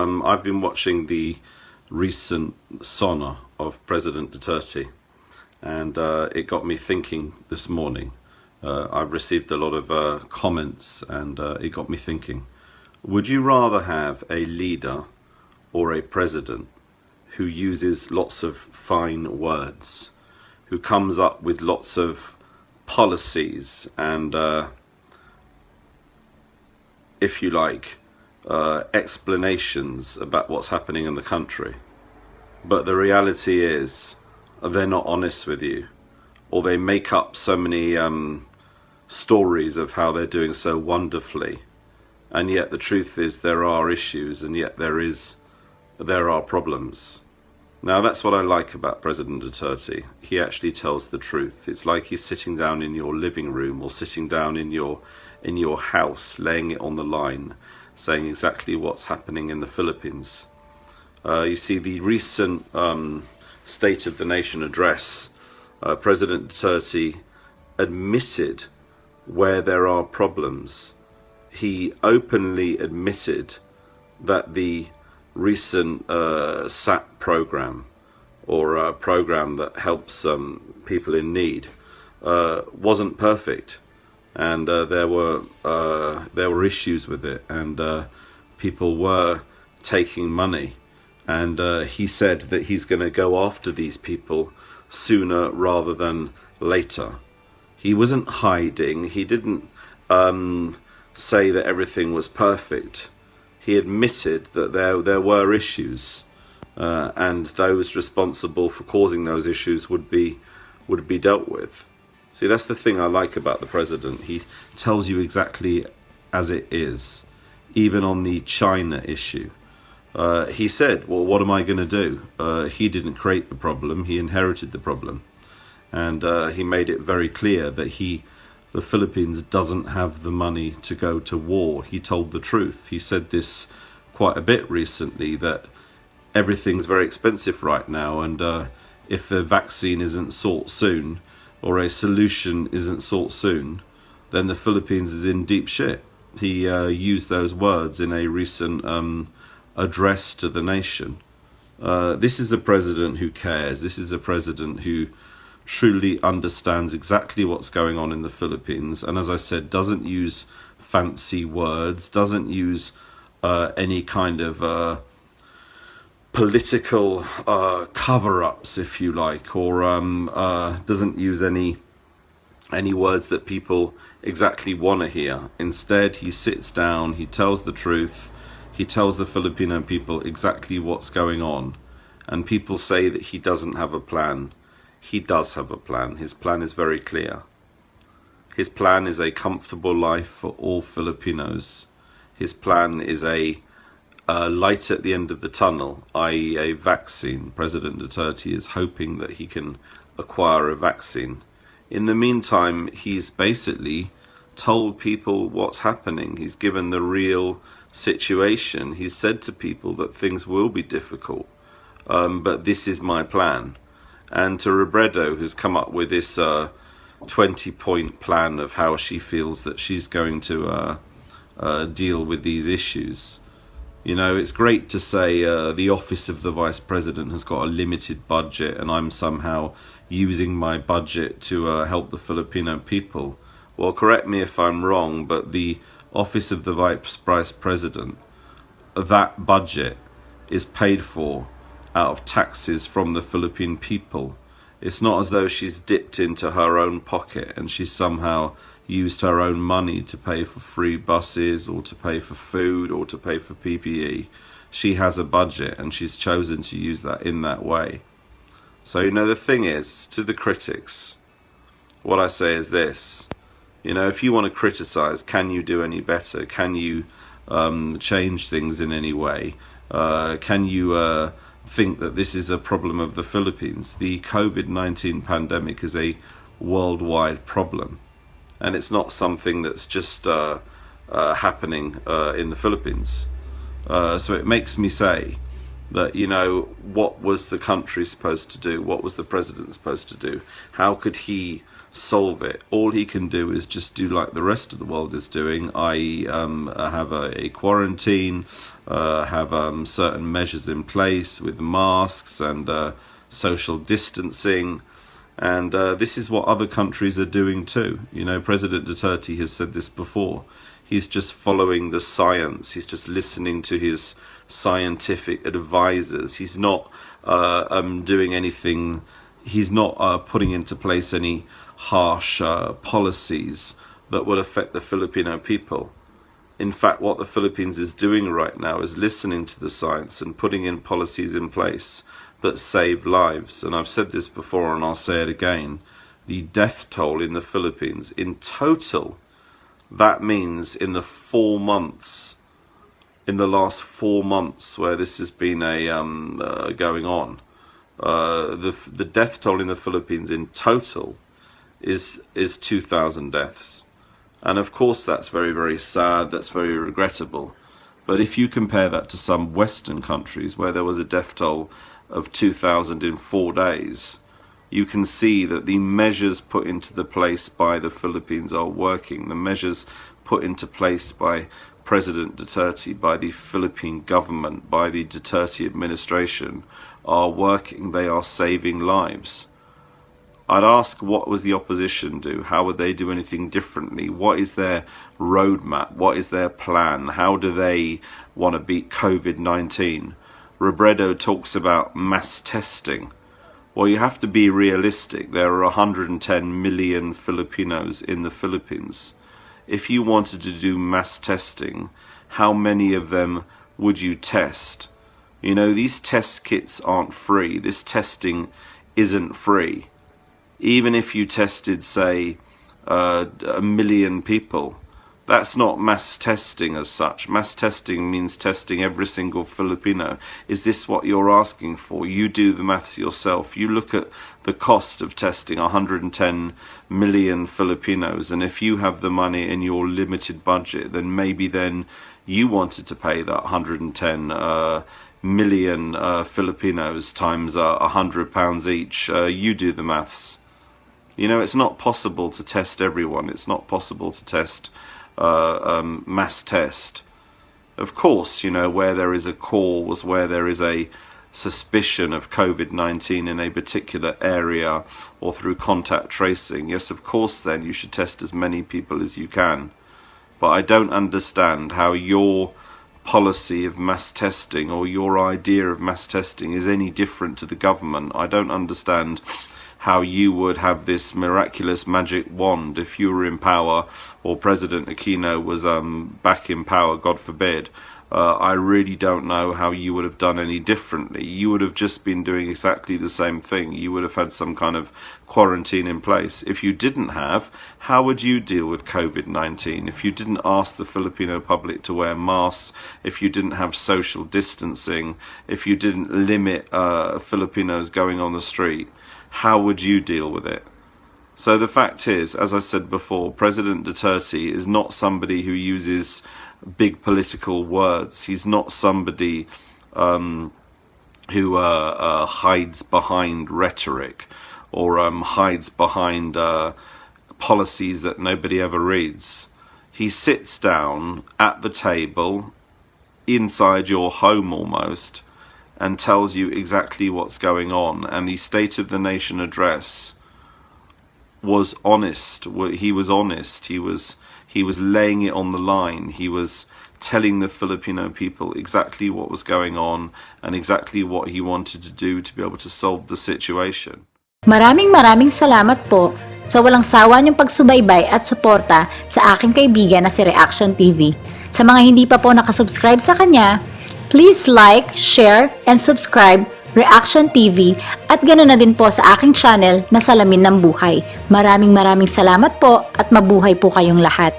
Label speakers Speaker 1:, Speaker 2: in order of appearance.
Speaker 1: I've been watching the recent Sona of President Duterte, and it got me thinking this morning. I've received a lot of comments, and it got me thinking. Would you rather have a leader or a president who uses lots of fine words, who comes up with lots of policies and, if you like, explanations about what's happening in the country, but the reality is they're not honest with you, or they make up so many stories of how they're doing so wonderfully, and yet the truth is there are issues, and yet there are problems. Now that's what I like about President Duterte. He actually tells the truth. It's like he's sitting down in your living room or sitting down in your house, laying it on the line, saying exactly what's happening in the Philippines. You see, the recent State of the Nation address, President Duterte admitted where there are problems. He openly admitted that the recent SAP program, or a program that helps people in need, wasn't perfect, and there were issues with it, and people were taking money, and he said that he's going to go after these people sooner rather than later. He wasn't hiding. He didn't say that everything was perfect. He admitted that there were issues, and those responsible for causing those issues would be dealt with. See, that's the thing I like about the president. He tells you exactly as it is. Even on the China issue, he said, well, what am I going to do? He didn't create the problem, he inherited the problem, and he made it very clear that the Philippines doesn't have the money to go to war. He told the truth. He said this quite a bit recently, that everything's very expensive right now, and if the vaccine isn't sought soon, or a solution isn't sought soon, then the Philippines is in deep shit. He used those words in a recent address to the nation. This is a president who cares. This is a president who truly understands exactly what's going on in the Philippines, and as I said, doesn't use fancy words, doesn't use any kind of political cover-ups, if you like, or doesn't use any words that people exactly want to hear. Instead, he sits down, he tells the truth, he tells the Filipino people exactly what's going on, and people say that he doesn't have a plan. He does have a plan. His plan is very clear. His plan is a comfortable life for all Filipinos. His plan is a light at the end of the tunnel, i.e. a vaccine. President Duterte is hoping that he can acquire a vaccine. In the meantime, he's basically told people what's happening. He's given the real situation. He's said to people that things will be difficult, but this is my plan. And to Robredo, who's come up with this 20-point plan of how she feels that she's going to deal with these issues. You know, it's great to say the office of the vice president has got a limited budget, and I'm somehow using my budget to help the Filipino people. Well, correct me if I'm wrong, but the office of the vice president, that budget is paid for out of taxes from the Philippine people. It's not as though she's dipped into her own pocket and she's somehow used her own money to pay for free buses, or to pay for food, or to pay for PPE. She has a budget, and she's chosen to use that in that way. So, you know, the thing is, to the critics, what I say is this. You know, if you want to criticize, can you do any better? Can you change things in any way? Can you think that this is a problem of the Philippines? The COVID-19 pandemic is a worldwide problem, and it's not something that's just happening in the Philippines. So it makes me say that, you know, what was the country supposed to do? What was the president supposed to do? How could he solve it. All he can do is just do like the rest of the world is doing, i.e. have a quarantine, have certain measures in place with masks and social distancing. And this is what other countries are doing too. You know, President Duterte has said this before. He's just following the science. He's just listening to his scientific advisors. He's not doing anything. He's not putting into place any harsh policies that will affect the Filipino people. In fact, what the Philippines is doing right now is listening to the science and putting in policies in place that save lives. And I've said this before and I'll say it again. The death toll in the Philippines in total, that means in the 4 months, in the last 4 months where this has been going on, the death toll in the Philippines in total is 2,000 deaths. And of course that's very, very sad, that's very regrettable. But if you compare that to some Western countries where there was a death toll of 2,000 in 4 days, you can see that the measures put into the place by the Philippines are working. The measures put into place by President Duterte, by the Philippine government, by the Duterte administration are working. They are saving lives. I'd ask, what was the opposition do? How would they do anything differently? What is their roadmap? What is their plan? How do they want to beat COVID-19? Robredo talks about mass testing. Well, you have to be realistic. There are 110 million Filipinos in the Philippines. If you wanted to do mass testing, how many of them would you test? You know, these test kits aren't free. This testing isn't free. Even if you tested, say, 1 million people, that's not mass testing as such. Mass testing means testing every single Filipino. Is this what you're asking for? You do the maths yourself. You look at the cost of testing 110 million Filipinos, and if you have the money in your limited budget, then maybe then you wanted to pay that 110 million Filipinos times £100 each. You do the maths. You know, it's not possible to test everyone. It's not possible to test mass test. Of course, you know, where there is a cause, where there is a suspicion of COVID-19 in a particular area or through contact tracing, yes, of course, then you should test as many people as you can. But I don't understand how your policy of mass testing or your idea of mass testing is any different to the government. I don't understand how you would have this miraculous magic wand if you were in power, or President Aquino was back in power, God forbid. I really don't know how you would have done any differently. You would have just been doing exactly the same thing. You would have had some kind of quarantine in place. If you didn't have, how would you deal with COVID-19? If you didn't ask the Filipino public to wear masks, if you didn't have social distancing, if you didn't limit Filipinos going on the street, how would you deal with it? So the fact is, as I said before, President Duterte is not somebody who uses big political words. He's not somebody who hides behind rhetoric or hides behind policies that nobody ever reads. He sits down at the table inside your home almost and tells you exactly what's going on. And the State of the Nation address was honest. He was honest. He was laying it on the line. He was telling the Filipino people exactly what was going on and exactly what he wanted to do to be able to solve the situation.
Speaker 2: Maraming salamat po sa walang sawa niyong pagsubaybay at suporta sa aking kaibigan na si Reaksyon TV. Sa mga hindi pa po nakasubscribe sa kanya, please like, share, and subscribe Reaksyon TV at ganoon na din po sa aking channel na Salamin ng Buhay. Maraming salamat po at mabuhay po kayong lahat.